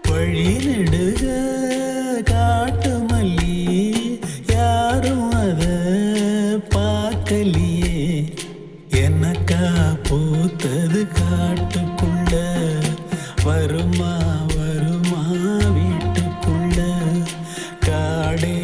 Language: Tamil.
வழி நெடுக காட்டு மல்லி யாரும் அத பார்க்கலியே. எனக்கா பூத்தது காட்டுக்குள்ள வருமா வருமா வீட்டுக்குள்ள காடே